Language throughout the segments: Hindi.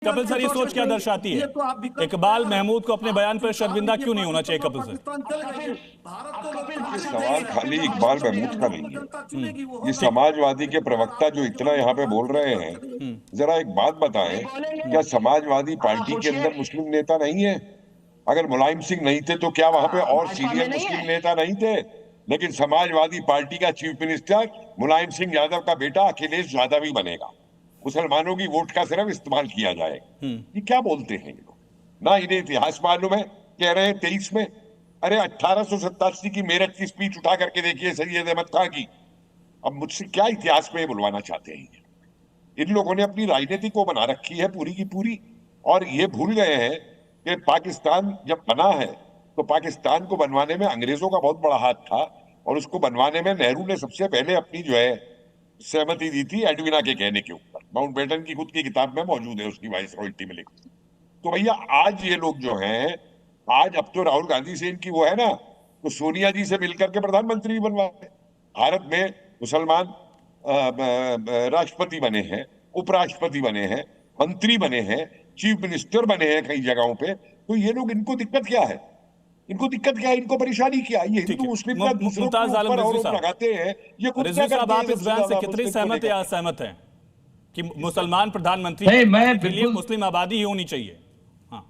कपिल सर, ये सोच क्या दर्शाती है? इकबाल महमूद को अपने बयान पर शर्मिंदा क्यों नहीं होना चाहिए कपिल सर? सवाल खाली इकबाल महमूद का नहीं है। ये समाजवादी के प्रवक्ता जो इतना यहाँ पे बोल रहे हैं, जरा एक बात बताएं, क्या समाजवादी पार्टी के अंदर मुस्लिम नेता नहीं है? अगर मुलायम सिंह नहीं थे तो क्या वहां पे और सीनियर मुस्लिम नेता नहीं थे? लेकिन समाजवादी पार्टी का चीफ मिनिस्टर मुलायम सिंह यादव का बेटा अखिलेश यादव ही बनेगा। मुसलमानों की वोट का सिर्फ इस्तेमाल किया जाएगा। ये क्या बोलते हैं ये लोग? ना इन्हें इतिहास मालूम है। कह रहे हैं 23 में, अरे 1887 की मेरठ की स्पीच उठा करके देखिए सैयद अहमद खां की। अब मुझसे क्या इतिहास में बुलवाना चाहते हैं? इन लोगों ने अपनी राजनीति को बना रखी है पूरी की पूरी, और ये भूल गए हैं कि पाकिस्तान जब बना है तो पाकिस्तान को बनवाने में अंग्रेजों का बहुत बड़ा हाथ था, और उसको बनवाने में नेहरू ने सबसे पहले अपनी जो है सहमति दी थी एडविना के कहने के ऊपर। माउंटबेटन की खुद की किताब में मौजूद है, उसकी वाइस रॉयल्टी में लिखी। तो भैया आज ये लोग जो हैं, आज अब तो राहुल गांधी से इनकी वो है ना, तो सोनिया जी से मिलकर के प्रधानमंत्री बनवाए। भारत में मुसलमान राष्ट्रपति बने हैं, उपराष्ट्रपति बने हैं, मंत्री बने हैं, चीफ मिनिस्टर बने हैं कई जगहों पे। तो ये लोग, इनको दिक्कत क्या है? इनको दिक्कत क्या है? इनको परेशानी क्या है? ये हिंदू मुस्लिम का दूसरों के ऊपर आरोप लगाते हैं। ये कुछ क्या करते हैं? आप इस बयान से कितनी सहमत या असहमत हैं कि मुसलमान प्रधानमंत्री के लिए मुस्लिम आबादी ही होनी चाहिए? हाँ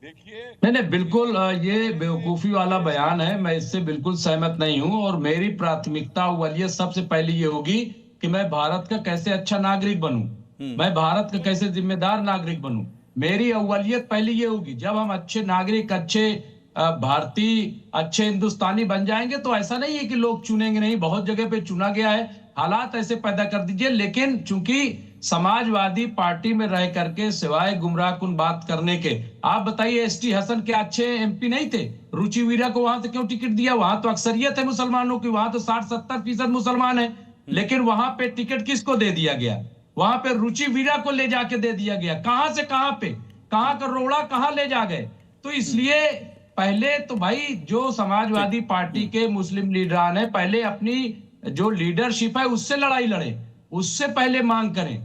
देखिए, नहीं बिल्कुल, ये बेवकूफी वाला बयान है। मैं इससे बिल्कुल सहमत नहीं हूं, और मेरी प्राथमिकता अव्वलियत सबसे पहले ये होगी कि मैं भारत का कैसे अच्छा नागरिक बनूं, मैं भारत का कैसे जिम्मेदार नागरिक बनूं। मेरी अव्वलियत पहले ये होगी। जब हम अच्छे नागरिक, अच्छे भारतीय, अच्छे हिंदुस्तानी बन जाएंगे तो ऐसा नहीं है कि लोग चुनेंगे नहीं, बहुत जगह पे चुना गया है। हालात ऐसे पैदा कर दीजिए। लेकिन चूंकि समाजवादी पार्टी में रह करके सिवाय गुमराहकुन बात करने के, आप बताइए एसटी हसन के अच्छे एमपी नहीं थे? रुचि वीरा को वहां से क्यों टिकट दिया? वहां तो अक्सरियत है मुसलमानों की, वहां तो 60-70% मुसलमान है। लेकिन वहां पे टिकट किसको दे दिया गया? वहां पे रुचि वीरा को ले जाके दे दिया गया। कहां से कहां पे, कहां का रोड़ा कहां ले जा गए? तो इसलिए पहले तो भाई जो समाजवादी पार्टी के मुस्लिम लीडरान है, पहले अपनी जो लीडरशिप है उससे लड़ाई लड़े, उससे पहले मांग करें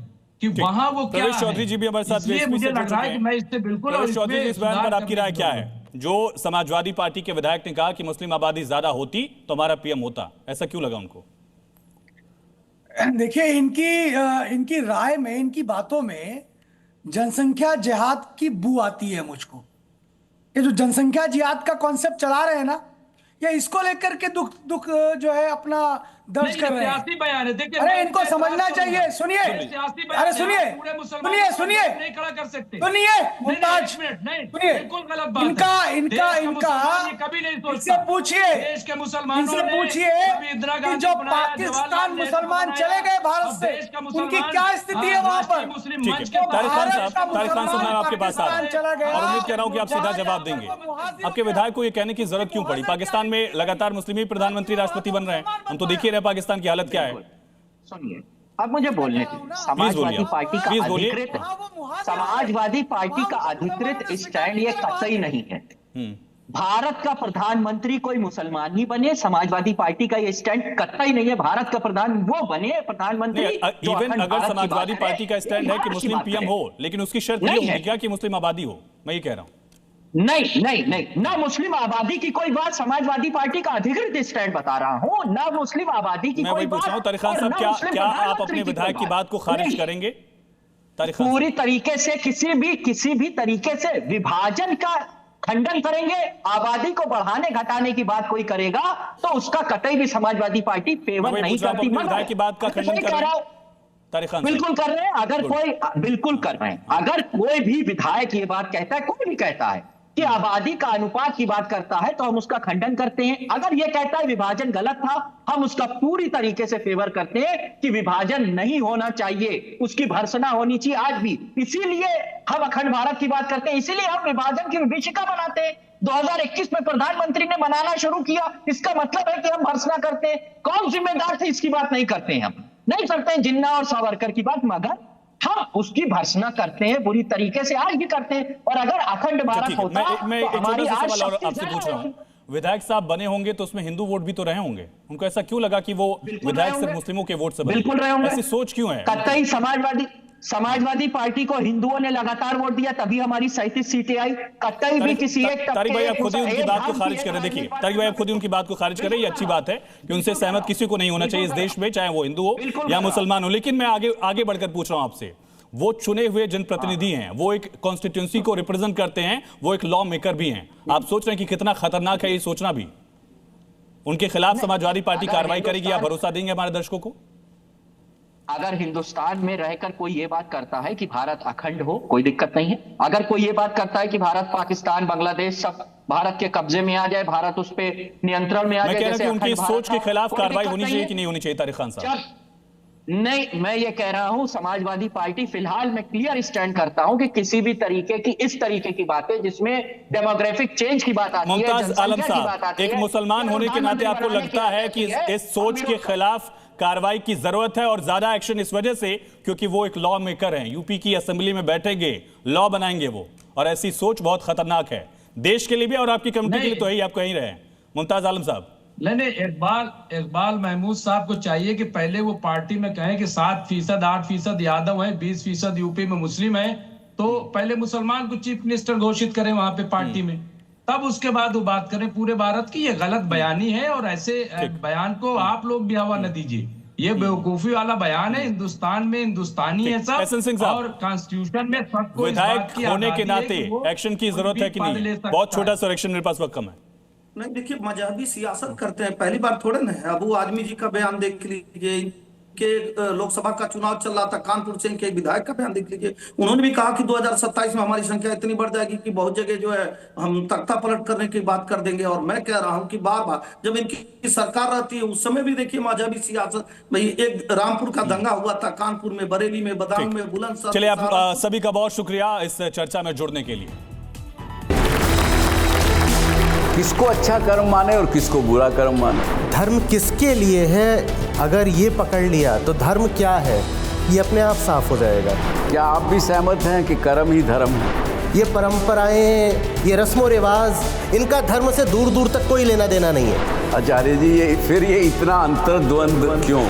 कि वहां वो क्या है। चौधरी जी भी हमारे साथ, इसलिए मुझे लग रहा है कि मैं इससे बिल्कुल। चौधरी जी, इस बयान पर आपकी राय क्या है? जो समाजवादी पार्टी के विधायक ने कहा कि मुस्लिम आबादी ज्यादा होती तो हमारा पीएम होता, ऐसा क्यों लगा उनको? देखिए, इनकी राय में, इनकी बातों में जनसंख्या जिहाद की बू आती है मुझको। ये जो जनसंख्या जिहाद का कॉन्सेप्ट चला रहे हैं ना, ये इसको लेकर के दुख जो है अपना दर्ज कर रहे हैं। बयान है, अरे इनको समझना चाहिए। सुनिए, अरे सुनिए सुनिए सुनिए नहीं खड़ा कर सकते। सुनिए मुमताज, सुनिए, इनका कभी नहीं इससे पूछिए, देश के मुसलमानों इनसे पूछिए कि जो पाकिस्तान मुसलमान चले गए भारत से, उनकी क्या स्थिति है वहां पर? तारिक खान साहब, मैं आपके पास आ रहा हूं और उम्मीद कर रहा हूं कि आप सीधा जवाब देंगे। आपके विधायक को ये कहने की जरूरत क्यों पड़ी? पाकिस्तान में लगातार मुस्लिम ही प्रधानमंत्री राष्ट्रपति बन रहे हैं, हम तो देखिए रहे पाकिस्तान की हालत क्या है। सुनिए, अब मुझे बोलने दीजिए। समाजवादी पार्टी का अधिकृत स्टैंड ये कतई नहीं है। भारत का प्रधानमंत्री कोई मुसलमान ही बने, समाजवादी पार्टी का ये स्टैंड कतई नहीं है। भारत का प्रधान वो बने प्रधानमंत्री। इवन अगर समाजवादी पार्टी का स्टैंड है कि मुस्लिम पीएम हो, लेकिन उसकी शर्त ये होगी क्या कि मुस्लिम आबादी हो? मैं ये कह रहा हूं। नहीं नहीं नहीं, ना मुस्लिम आबादी की कोई बात समाजवादी पार्टी का अधिकृत स्टैंड बता रहा हूं, ना मुस्लिम आबादी की कोई बात। तारिक खान साहब, क्या आप अपने विधायक की बात को खारिज करेंगे? पूरी तरीके से, किसी भी तरीके से विभाजन का खंडन करेंगे। आबादी को बढ़ाने घटाने की बात कोई करेगा तो उसका कतई भी समाजवादी पार्टी फेवर नहीं करती। विधायक की बात का खंडन कर रहा हूं, बिल्कुल कर रहे हैं। बिल्कुल कर रहे हैं। अगर कोई भी विधायक ये बात कहता है, कोई भी कहता है कि आबादी का अनुपात की बात करता है, तो हम उसका खंडन करते हैं। अगर ये कहता है विभाजन गलत था, हम उसका पूरी तरीके से फेवर करते हैं कि विभाजन नहीं होना चाहिए, उसकी भर्त्सना होनी चाहिए आज भी। इसीलिए हम अखंड भारत की बात करते हैं, इसीलिए हम विभाजन की विभीषिका बनाते हैं। 2021 में प्रधानमंत्री ने बनाना शुरू किया, इसका मतलब है कि हम भर्त्सना करते हैं। कौन जिम्मेदार थे इसकी बात नहीं करते हैं, हम नहीं करते हैं जिन्ना और सावरकर की बात, मगर हम उसकी भर्त्सना करते हैं बुरी तरीके से, आज भी करते हैं। और अगर अखंड भारत होता मैं तो हमारी आज आपसे पूछ रहा हूं, विधायक साहब बने होंगे तो उसमें हिंदू वोट भी तो रहे होंगे, उनको ऐसा क्यों लगा कि वो विधायक सिर्फ मुस्लिमों के वोट से बने? बिल्कुल रहे होंगे। ऐसी सोच क्यों है? कतई समाजवादी समाजवादी पार्टी को हिंदुओं ने लगातार वोट दिया, तभी हमारी 37 सीटें आई। कतई भी किसी एक तारिक भाई आप खुद ही उनकी बात को खारिज करें। देखिए तारिक भाई आप खुद ही उनकी बात को खारिज करें, ये अच्छी बात है कि उनसे सहमत किसी को नहीं होना चाहिए इस देश में, चाहे वो हिंदू हो या मुसलमान हो। लेकिन मैं आगे बढ़कर पूछ रहा हूं आपसे, वो चुने हुए जनप्रतिनिधि हैं, वो एक कॉन्स्टिट्यूंसी को रिप्रेजेंट करते हैं, वो एक लॉ मेकर भी हैं। आप सोच रहे हैं कि कितना खतरनाक है ये सोचना भी? उनके खिलाफ समाजवादी पार्टी कार्रवाई करेगी, आप भरोसा देंगे हमारे दर्शकों को? अगर हिंदुस्तान में रहकर कोई ये बात करता है कि भारत अखंड हो, कोई दिक्कत नहीं है। अगर कोई ये बात करता है कि भारत, पाकिस्तान, बांग्लादेश सब भारत के कब्जे में आ जाए, भारत उस पे नियंत्रण में आ जाए, जैसे उनकी सोच के खिलाफ कार्रवाई होनी चाहिए कि नहीं होनी चाहिए तारिक खान साहब? नहीं, मैं ये कह रहा हूं समाजवादी पार्टी फिलहाल मैं क्लियर स्टैंड करता हूं कि किसी भी तरीके की इस तरीके की बातें जिसमें डेमोग्राफिक चेंज की बात आती है, मुमताज आलम साहब, एक मुसलमान होने के नाते आपको लगता है कि इस सोच के खिलाफ कार्रवाई की जरूरत है और ज्यादा एक्शन इस वजह से क्योंकि वो एक लॉ मेकर हैं, यूपी की असेंबली में बैठेंगे, लॉ बनाएंगे वो, और ऐसी सोच बहुत खतरनाक है देश के लिए भी और आपकी कमेटी के लिए तो यही आप कहीं रहे। मुमताज आलम साहब, नहीं, इकबाल महमूद साहब को चाहिए कि पहले वो पार्टी में कहें कि 7%, 8% यादव है, 20% यूपी में मुस्लिम है, तो पहले मुसलमान को चीफ मिनिस्टर घोषित करें वहां पे पार्टी में, तब उसके बाद वो बात करें पूरे भारत की। ये गलत बयानी है और ऐसे बयान को आप लोग भी हवा न दीजिए। ये बेवकूफी वाला बयान है। हिंदुस्तान में हिंदुस्तानी है सब, और कॉन्स्टिट्यूशन में सबको विधायक होने के नाते एक्शन की जरूरत है कि नहीं? बहुत छोटा सा एक्शन, मेरे पास वक्त कम है। नहीं, देखिए मजहबी सियासत करते हैं, पहली बार थोड़े ना है। अबू आदमी जी का बयान देख लीजिए, के लोकसभा का चुनाव चल रहा था, कानपुर से इनके विधायक का बयान देख लीजिए। उन्होंने भी कहा कि 2027 में हमारी संख्या इतनी बढ़ जाएगी कि बहुत जगह जो है हम तख्ता पलट करने की बात कर देंगे। और मैं कह रहा हूं कि बार बार जब इनकी सरकार रहती है उस समय भी देखिए मजहबी सियासत, भाई एक रामपुर का दंगा हुआ था, कानपुर में, बरेली में, बदायूं में, बुलंदशहर। चलिए, आप सभी का बहुत शुक्रिया इस चर्चा में जुड़ने के लिए। किसको अच्छा कर्म माने और किसको बुरा कर्म माने, धर्म किसके लिए है, अगर ये पकड़ लिया तो धर्म क्या है ये अपने आप साफ हो जाएगा। क्या आप भी सहमत हैं कि कर्म ही धर्म है? ये परंपराएं, ये रस्मों रिवाज, इनका धर्म से दूर दूर तक कोई लेना देना नहीं है। आचार्य जी, ये इतना अंतर्द्वंद क्यों?